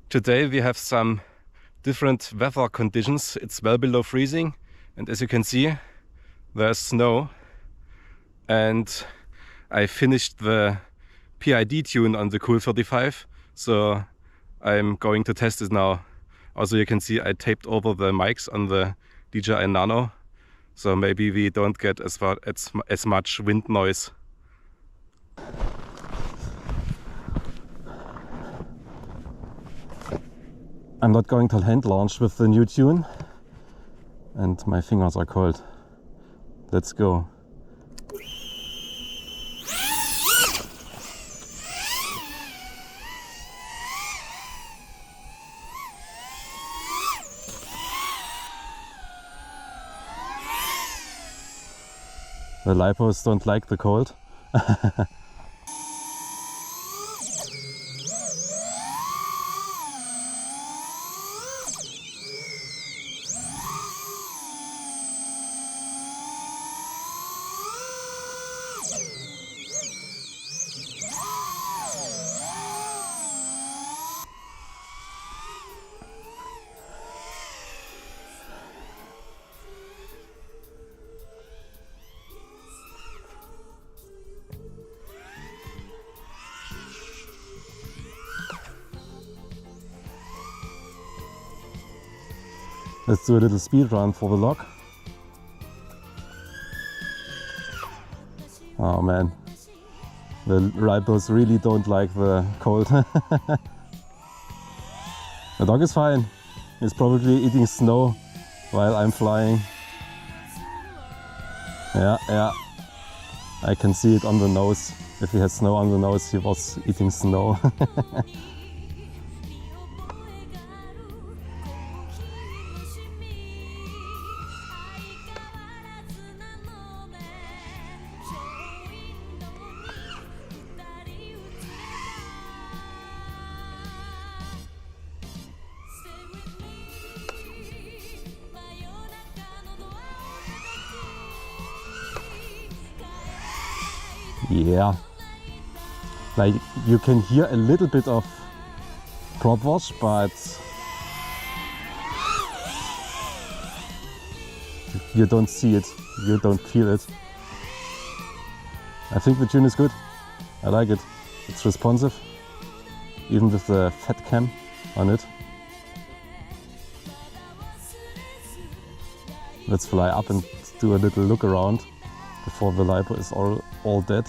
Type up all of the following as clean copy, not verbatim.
Today we have some different weather conditions. It's well below freezing, and as you can see, there's snow. And I finished the PID tune on the Kuhl 35, so I'm going to test it now. Also, you can see I taped over the mics on the DJI Nano, so maybe we don't get as much wind noise. I'm not going to hand launch with the new tune, and my fingers are cold. Let's go. The lipos don't like the cold. Let's do a little speed run for the log. Oh man, the lipos really don't like the cold. The dog is fine. He's probably eating snow while I'm flying. Yeah, I can see it on the nose. If he had snow on the nose, he was eating snow. Yeah, like you can hear a little bit of prop wash, but you don't see it, you don't feel it. I think the tune is good. I like it. It's responsive, even with the fat cam on it. Let's fly up and do a little look around before the lipo is all dead.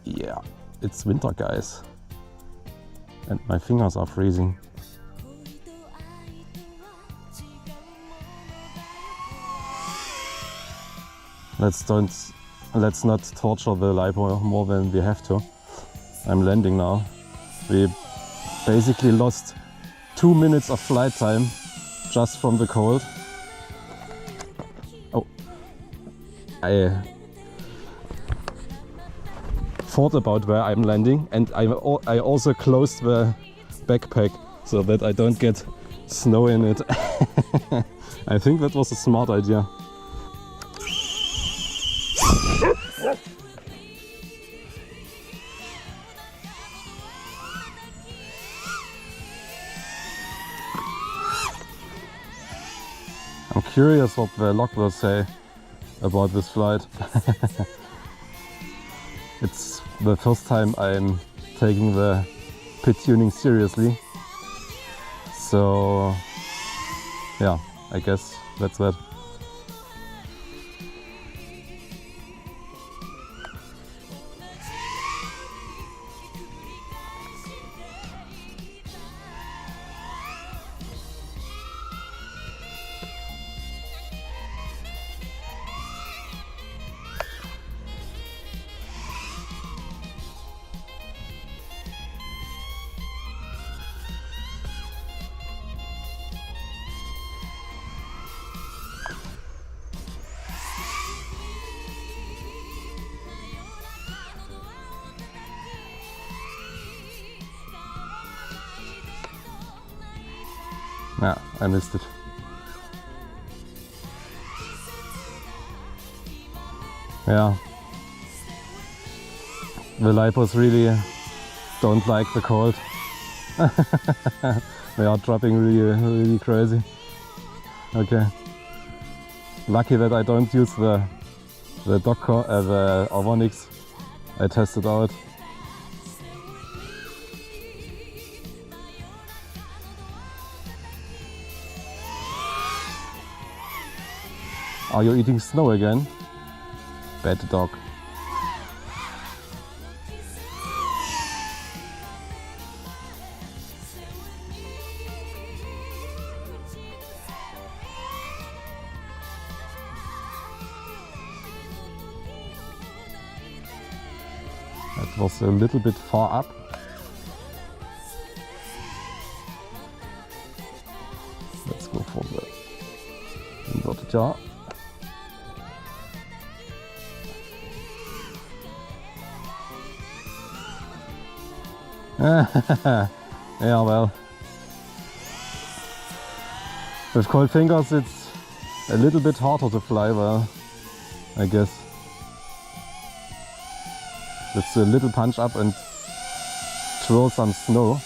Yeah, it's winter, guys. And my fingers are freezing. Let's not torture the lipo more than we have to. I'm landing now. We basically lost 2 minutes of flight time just from the cold. Oh, I thought about where I'm landing, and I also closed the backpack so that I don't get snow in it. I think that was a smart idea. I'm curious what the log will say about this flight. It's the first time I'm taking the pit tuning seriously. So yeah, I guess that's that. Nah, I missed it. Yeah. The lipos really don't like the cold. They are dropping really crazy. Okay. Lucky that I don't use the Avonix. I tested out. Are you eating snow again? Bad dog. That was a little bit far up. Let's go for the inverted jaw. Yeah, well, with cold fingers it's a little bit harder to fly, well, I guess. Just a little punch up and twirl some snow.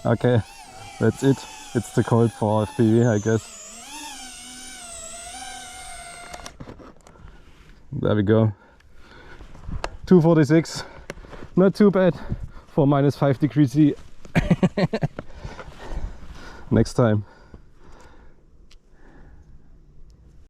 Okay, that's it. It's too cold for FPV, I guess. There we go. 246, not too bad for -5 degrees C. Next time.